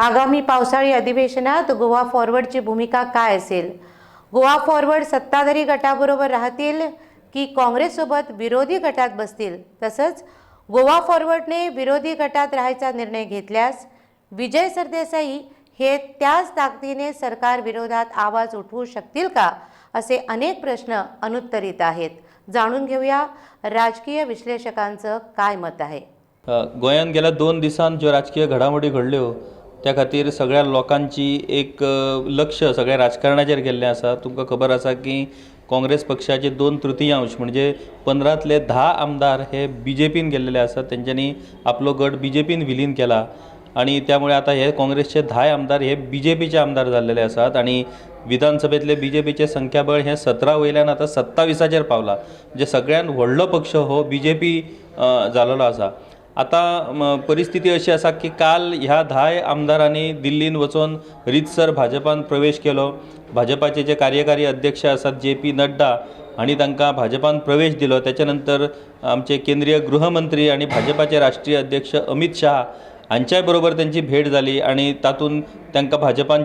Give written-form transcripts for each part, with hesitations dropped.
आगामी पावसाळी अधिवेशनात गोवा फॉरवर्डची भूमिका काय असेल? गोवा फॉरवर्ड सत्ताधारी गटाबरोबर राहतील की काँग्रेससोबत विरोधी गटात बसतील? तसंच गोवा फॉरवर्डने विरोधी गटात राहायचा निर्णय घेतल्यास विजय सरदेसाई हे त्याच ताकदीने सरकार विरोधात आवाज उठवू शकतील का? असे अनेक प्रश्न अनुत्तरित आहेत. जाणून घेऊया राजकीय विश्लेषकांचं काय मत आहे. गोंयांत गेल्या 2 दिसांत ज्यो राजकीय घडामोडी घडल्यो त्या खातीर सगळ्या लोकांची एक लक्ष सगळ्या राजकारणाचेर गेल्लें आसा. तुमकां खबर आसा की काँग्रेस पक्षाचे 2/3 म्हणजे 15तले 10 आमदार हे BJPन गेल्लेले आसात. तेंच्यांनी आपलो गट BJPन विलीन केला आणि त्यामुळे आता हे काँग्रेसचे 10 आमदार हे BJPचे आमदार जाल्लेले आसात आणि विधानसभेतले BJPचे संख्याबळ हे 17 वयल्यान आता 27चेर पावला. म्हणजे सगळ्यात व्हडलो पक्ष हो BJP जाल्लो आसा. आता परिस्थिती अशी आसा की काल ह्या 10 आमदारांनी दिल्लीन वचून रितसर भाजपान प्रवेश केलो. भाजपाचे जे कार्यकारी अध्यक्ष आसात JP नड्डा हांणी तांकां भाजपान प्रवेश दिलो. त्याच्या नंतर आमचे केंद्रीय गृहमंत्री आणि भाजपाचे राष्ट्रीय अध्यक्ष अमित शाह हांच्या बरोबर त्यांची भेट जाली आणि तातूंत तांकां भाजपान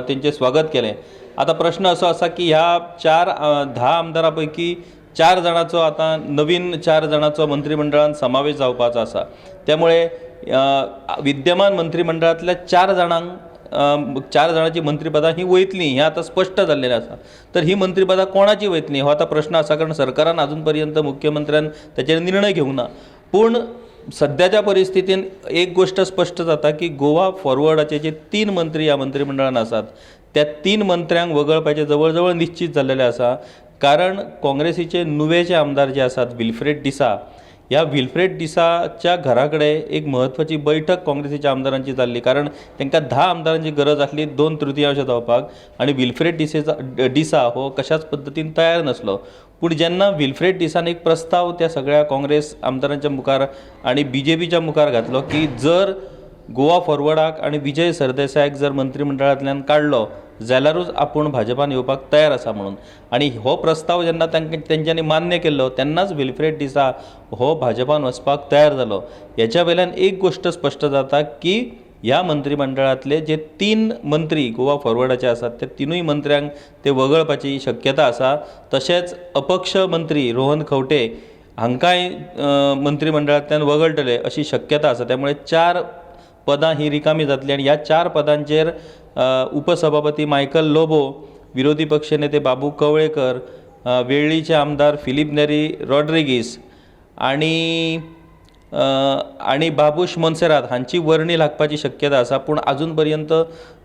तेंचें स्वागत केलें. आता प्रश्न असो आसा की ह्या 10 आमदारां पैकी 4 जाणांचो आता नवीन 4 जाणांचो मंत्रिमंडळान समावेश जावपाचो आसा. त्यामुळे विद्यमान मंत्रिमंडळांतल्या 4 जाणांची मंत्रिपदां ही वयतलीं हें आता स्पश्ट जाल्लेलें आसा. तर ही मंत्रिपदां कोणाची वयतलीं हो आता प्रश्न आसा, कारण सरकारान अजून पर्यंत मुख्यमंत्र्यान ताचेर निर्णय घेवंक ना. पूण सद्याच्या परिस्थितीन एक गोष्ट स्पश्ट जाता की गोवा फॉरवर्डाचे जे 3 मंत्री ह्या मंत्रिमंडळान आसात त्या 3 मंत्र्यांक वगळपाचें जवळ जवळ निश्चित जाल्लेलें आसा. कारण काँग्रेसीचे नुवेचे आमदार जे आसात विल्फ्रेड डिसा, ह्या विल्फ्रेड डिसाच्या घरा कडेन एक म्हत्वाची बैठक काँग्रेसीच्या आमदारांची जाल्ली. कारण तांकां 10 आमदारांची गरज आसली 2/3 जावपाक आणि विल्फ्रेड डिसा हो कशाच पद्दतीन तयार नासलो. पूण जेन्ना विल्फ्रेड डिसान एक प्रस्ताव त्या सगळ्या काँग्रेस आमदारांच्या मुखार आणि BJPच्या मुखार घातलो की जर गोवा फॉरवर्डाक आणि विजय सरदेसायाक जर मंत्रिमंडळांतल्यान काडलो जाल्यारूच आपूण भाजपान येवपाक तयार आसा म्हणून. आणि हो प्रस्ताव जेन्ना तेंच्यांनी मान्य केल्लो तेन्नाच विल्फ्रेड डिसा हो भाजपान वचपाक तयार जालो. हेच्या वयल्यान एक गोष्ट स्पश्ट जाता की ह्या मंत्रिमंडळांतले जे 3 मंत्री गोवा फॉरवर्डाचे आसात त्या 3 मंत्र्यांक ते वगळपाची शक्यता आसा. तशेंच अपक्ष मंत्री रोहन खंवटे हांकांय मंत्रिमंडळांतल्यान वगळटले अशी शक्यता आसा. त्यामुळे 4 पदां ही रिकामी जातली आणि ह्या 4 पदांचेर उपसभापती मायकल लोबो, विरोधी पक्षनेते बाबू कवळेकर, वेळ्ळीचे आमदार फिलिप नेरी रॉड्रिगीस आणि बाबूश मोन्सेरात हांची वर्णी लागपाची शक्यता आसा. पूण अजून पर्यंत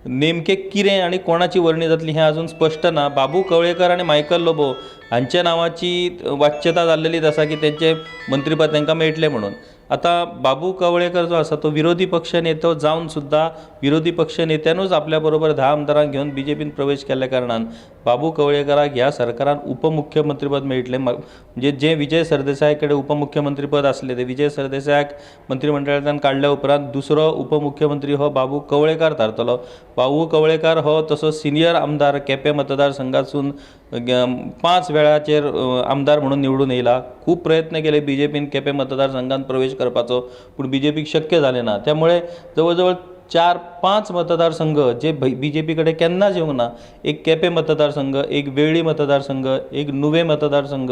नेमकें कितें आनी कोणाची वर्णी जातली हें अजून स्पश्ट ना. बाबू कवळेकर आनी मायकल लोबो हांच्या नांवाची वाच्यता जाल्लेलीच आसा की तेंचें मंत्रीपद तांकां मेळटलें म्हणून. आता बाबू कवळेकर जो आसा तो विरोधी पक्ष नेतो जावन सुद्दां विरोधी पक्ष नेत्यानूच आपल्या बरोबर 10 आमदारांक घेवन BJPन प्रवेश केल्ल्या कारणान बाबू कवळेकराक ह्या सरकारान उपमुख्यमंत्रीपद मेळटलें. म्हणजे जे विजय सरदेसाय कडेन उपमुख्यमंत्रीपद आसलें ते विजय सरदेसायाक मंत्रिमंडळांतल्यान काडल्या उपरांत दुसरो उपमुख्यमंत्री हो बाबू कवळेकार थारतलो. बाबू कवळेकार हो तसो सिनियर आमदार केपें मतदारसंघासून 5 वेळाचेर आमदार म्हणून निवडून येयला. खूब प्रयत्न केले BJPन केपें मतदारसंघात प्रवेश करपाचो पूण BJPक शक्य जालें ना. त्यामुळे जवळ जवळ 4-5 मतदारसंघ जे BJP कडेन केन्नाच येवंक ना. एक केपें मतदारसंघ, एक वेळ्ळी मतदारसंघ, एक नुवे मतदारसंघ,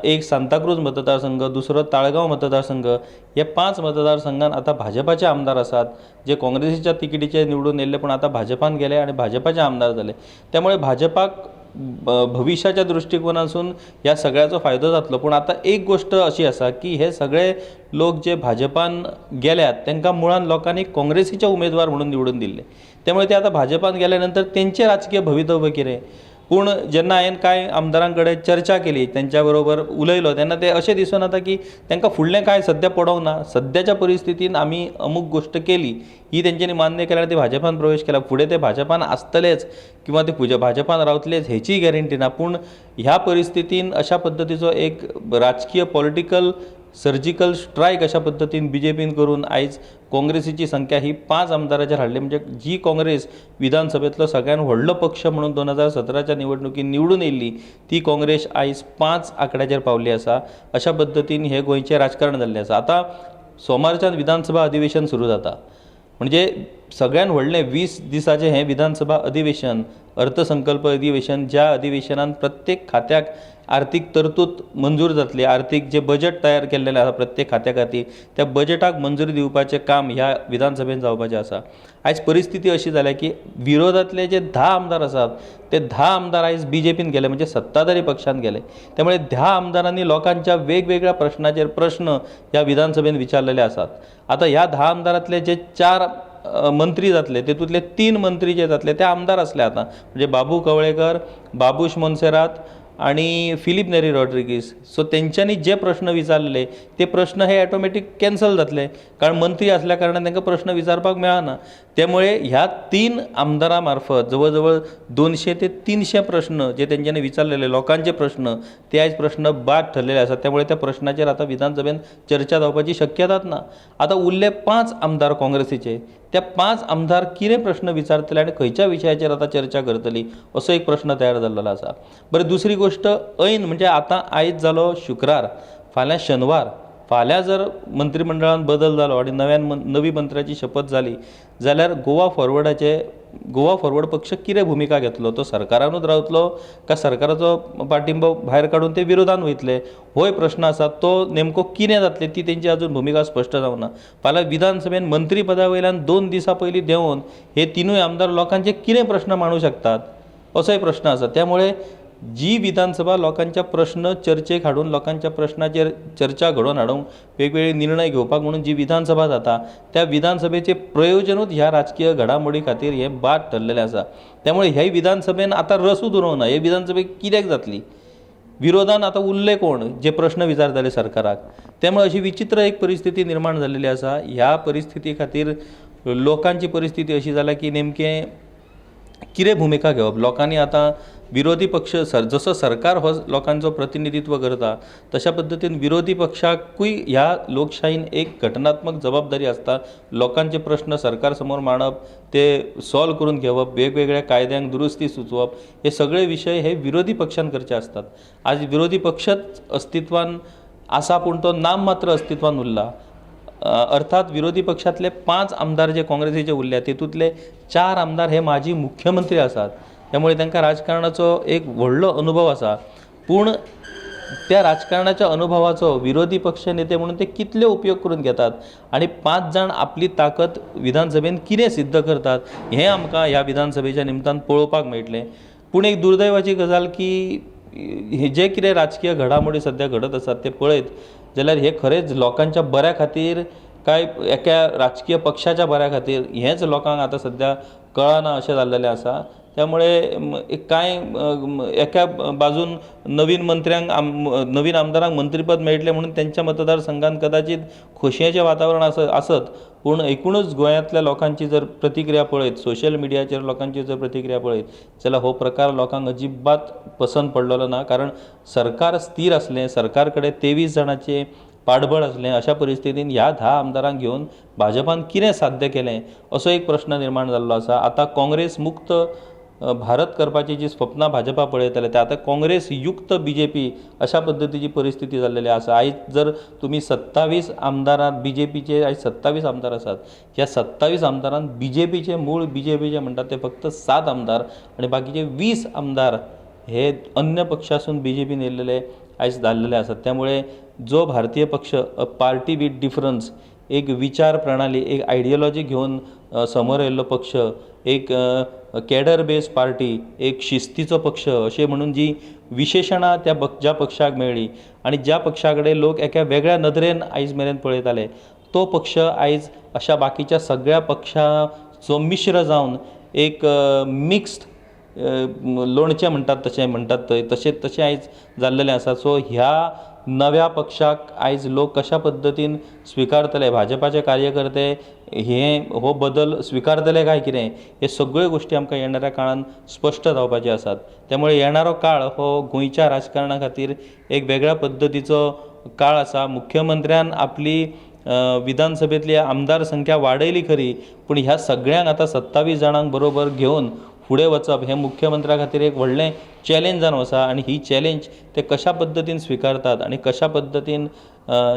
एक सांताक्रूज मतदारसंघ, दुसरो ताळगांव मतदारसंघ, हे 5 मतदारसंघात आता भाजपाचे आमदार आसात जे काँग्रेसीच्या तिकिटीचेर निवडून येयल्ले पूण आता भाजपान गेले आणि भाजपाचे आमदार जाले. त्यामुळे भाजपाक भविष्याच्या दृष्टिकोनासून ह्या सगळ्याचो फायदो जातलो. पूण आता एक गोष्ट अशी आसा की हे सगळे लोक जे भाजपान गेल्यात तांकां मुळान लोकांनी काँग्रेसीचे उमेदवार म्हणून निवडून दिल्ले. त्यामुळे ते आता भाजपान गेल्या नंतर तेंचें राजकीय भवितव्य कितें. पूण जेन्ना हांवें कांय आमदारां कडेन चर्चा केली, तेंच्या बरोबर उलयलो, तेन्ना ते अशें दिसून येता की तांकां फुडलें कांय सद्या पडोंक ना. सद्याच्या परिस्थितीन आमी अमूक गोश्ट केली ही तेंच्यांनी मान्य केल्यार ते भाजपान प्रवेश केला. फुडें ते भाजपान आसतलेच किंवा ते भाजपान रावतलेच हेची गॅरंटी ना. पूण ह्या परिस्थितीन अशा पद्दतीचो एक राजकीय पॉलिटिकल सर्जिकल स्ट्रायक अशा पद्दतीन BJPन करून आयज काँग्रेसीची संख्या ही 5 आमदारांचेर हाडली. म्हणजे जी काँग्रेस विधानसभेतलो सगळ्यात व्हडलो पक्ष म्हणून 2017च्या निवडणुकीत निवडून येयल्ली ती काँग्रेस आयज 5 आंकड्याचेर पावली आसा. अशा पद्दतीन हे गोंयचें राजकारण जाल्लें आसा. आता सोमारच्यान विधानसभा अधिवेशन सुरू जाता. म्हणजे सगळ्यान व्हडलें 20 दिसाचें हें विधानसभा अधिवेशन, अर्थसंकल्प अधिवेशन, ज्या अधिवेशनान प्रत्येक खात्याक आर्थीक तरतूद मंजूर जातली, आर्थीक जे बजेट तयार केल्लेलें आसा प्रत्येक खात्या खातीर त्या बजेटाक मंजुरी दिवपाचें काम ह्या विधानसभेन जावपाचें आसा. आयज परिस्थिती अशी जाल्या की विरोधातले जे 10 आमदार आसात ते 10 आमदार आयज बीजेपीन गेले, म्हणजे सत्ताधारी पक्षान गेले. त्यामुळे 10 आमदारांनी लोकांच्या वेगवेगळ्या प्रश्नाचेर प्रश्न ह्या विधानसभेन विचारलेले आसात. आता ह्या 10 आमदारांतले जे 4 मंत्री जातले तेतूंतले 3 मंत्री जे जातले ते आमदार असले आता, म्हणजे बाबू कवळेकर, बाबूश मोन्सेरात आणि फिलिप नेरी रॉड्रिगीस. सो तेंच्यांनी जे प्रश्न विचारलेले ते प्रश्न हे ऑटोमॅटीक कॅन्सल जातले, कारण मंत्री असल्या कारणान तांकां प्रश्न विचारपाक मेळना. त्यामुळे ह्या 3 आमदारां मार्फत जवळ जवळ 200 ते 300 प्रश्न जे तेंच्यांनी विचारलेले लोकांचे प्रश्न ते आयज प्रश्न बाद ठरलेले आसात. त्यामुळे त्या प्रश्नाचेर आता विधानसभेन चर्चा जावपाची शक्यताच ना. आता उरले 5 आमदार काँग्रेसीचे, त्या 5 आमदार कितें प्रश्न विचारतले आनी खंयच्या विशयाचेर आता चर्चा करतली असो एक प्रश्न तयार जाल्लो आसा. बरें, दुसरी गोष्ट ऐन म्हणजे आता आयज जालो शुक्रार, फाल्यां शेनवार, फाल्यां जर मंत्रिमंडळान बदल जालो आनी नवी मंत्र्याची शपथ जाली जाल्यार गोवा फॉरवर्ड पक्ष कितें भुमिका घेतलो? तो सरकारानूच रावतलो काय सरकाराचो पाठिंबो भायर काडून ते विरोधान वयतले? होय प्रश्न आसा. तो नेमको कितें जातले ती तेंची अजून भुमिका स्पश्ट जावना. फाल्यां विधानसभेन मंत्री पदा वयल्यान 2 दिसां पयलीं देंवन हे तिनूय आमदार लोकांचे कितें प्रश्न मांडूं शकतात असोय प्रश्न आसा. त्यामुळे जी विधानसभा लोकांच्या प्रश्न चर्चेक हाडून लोकांच्या प्रश्नाचेर चर्चा घडोवन हाडूंक वेगवेगळे निर्णय घेवपाक म्हणून जी विधानसभा जाता त्या विधानसभेचें प्रयोजनूच ह्या राजकीय घडामोडी खातीर हें बाद ठरलेलें आसा. त्यामुळे ह्या विधानसभेन आतां रसूच उरोवना. हे विधानसभेक कित्याक जातली? विरोधान आतां उरले कोण जे प्रश्न विचारताले सरकाराक? त्यामुळे अशी विचित्र एक परिस्थिती निर्माण जाल्लेली आसा. ह्या परिस्थिती खातीर लोकांची परिस्थिती अशी जाल्या की नेमकें कितें भुमिका घेवप? लोकांनी आतां विरोधी पक्ष जसो सरकार हो लोकांचो प्रतिनिधित्व करता तशा पद्दतीन विरोधी पक्षाकूय ह्या लोकशायेन एक घटनात्मक जबाबदारी आसता. लोकांचे प्रश्न सरकार समोर मांडप, ते सॉल्व करून घेवप, वेगवेगळ्या कायद्यांक दुरुस्ती सुचोवप, हे सगळे विशय हे विरोधी पक्षान करचे आसतात. आज विरोधी पक्षच अस्तित्वान आसा पूण तो नाम मात्र अस्तित्वान उरला. अर्थात विरोधी पक्षातले 5 आमदार जे काँग्रेसीचे उरल्या तेतूंतले 4 आमदार हे माजी मुख्यमंत्री आसात. त्यामुळे तांकां राजकारणाचो एक व्हडलो अनुभव आसा. पूण त्या राजकारणाच्या अनुभवाचो विरोधी पक्ष नेते म्हणून ते कितले उपयोग करून घेतात आणि 5 जाण आपली ताकद विधानसभेन कितें सिद्ध करतात हें आमकां ह्या विधानसभेच्या निमतान पळोवपाक मेळटलें. पूण एक दुर्दैवाची गजाल की हे जे कितें राजकीय घडामोडी सध्या घडत आसात ते पळयत जाल्यार हे खरेंच लोकांच्या बऱ्या खातीर काय एका राजकीय पक्षाच्या बऱ्या खातीर हेंच लोकांक आतां सध्या कळना अशें जाल्लेलें आसा. त्यामुळे कांय एका बाजून नवीन आमदारांक मंत्रीपद मेळटलें म्हणून त्यांच्या मतदारसंघात कदाचित खोशयेचें वातावरण आसत. पूण एकूणच गोंयांतल्या लोकांची जर प्रतिक्रिया पळयत, सोशल मिडियाचेर लोकांची जर प्रतिक्रिया पळयत जाल्यार हो प्रकार लोकांक अजिबात पसंत पडलेलो ना. कारण सरकार स्थिर आसलें, सरकार कडेन 23 जाणांचें पाठबळ आसलें. अशा परिस्थितीन ह्या 10 आमदारांक घेवन भाजपान कितें साध्य केलें असो एक प्रश्न निर्माण जाल्लो आसा. आतां काँग्रेस मुक्त भारत करपाची जी स्वप्नां भाजपा पळयताले ते आतां काँग्रेस युक्त बीजेपी अशा पद्दतीची परिस्थिती जाल्लेली आसा. आयज जर तुमी 27 आमदारांत बीजेपीचे आयज 27 आमदार आसात. ह्या 27 आमदारांत बीजेपीचे मूळ बीजेपीचे म्हणटात ते फक्त 7 आमदार आणि बाकीचे 20 आमदार हे अन्य पक्षासून बीजेपीन येयल्लेले आयज जाल्लेले आसात. त्यामुळे जो भारतीय पक्ष पार्टी विथ डिफरन्स, एक विचार प्रणाली, एक आयडियोलॉजी घेऊन समोर येयल्लो पक्ष, एक कॅडर बेस पार्टी, एक शिस्तीचो पक्ष अशें म्हणून जी विशेशणां ज्या पक्षाक मेळ्ळी आणि ज्या पक्षा कडेन लोक एका वेगळ्या नदरेन आयज मेरेन पळयताले तो पक्ष आयज अशा बाकीच्या सगळ्या पक्षांचो मिश्र जावन एक मिक्स्ड लोणचें म्हणटात तशें आयज जाल्लेलें आसा. सो ह्या नव्या पक्षाक आयज लोक कशा पद्दतीन स्विकारतले, भाजपाचे कार्यकर्ते हो बदल स्विकारतले काय कितें, हे सगळ्यो गोश्टी आमकां येणाऱ्या काळान स्पश्ट जावपाच्यो आसात. त्यामुळे येणारो काळ हो गोंयच्या राजकारणा खातीर एक वेगळ्या पद्दतीचो काळ आसा. मुख्यमंत्र्यान आपली विधानसभेतली आमदार संख्या वाडयली खरी, पूण ह्या सगळ्यांक आतां 27 जाणांक बरोबर घेवन फुडें वचप हें मुख्यमंत्र्या खातीर एक व्हडलें चॅलेंज जावन वता आनी ही चॅलेंज ते कशा पद्दतीन स्विकारतात आनी कशा पद्दतीन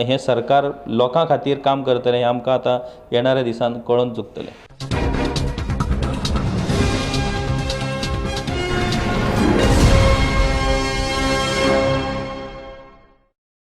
हें सरकार लोकां खातीर काम करतलें हें आमकां आतां येणाऱ्या दिसान कळोवन चुकतलें.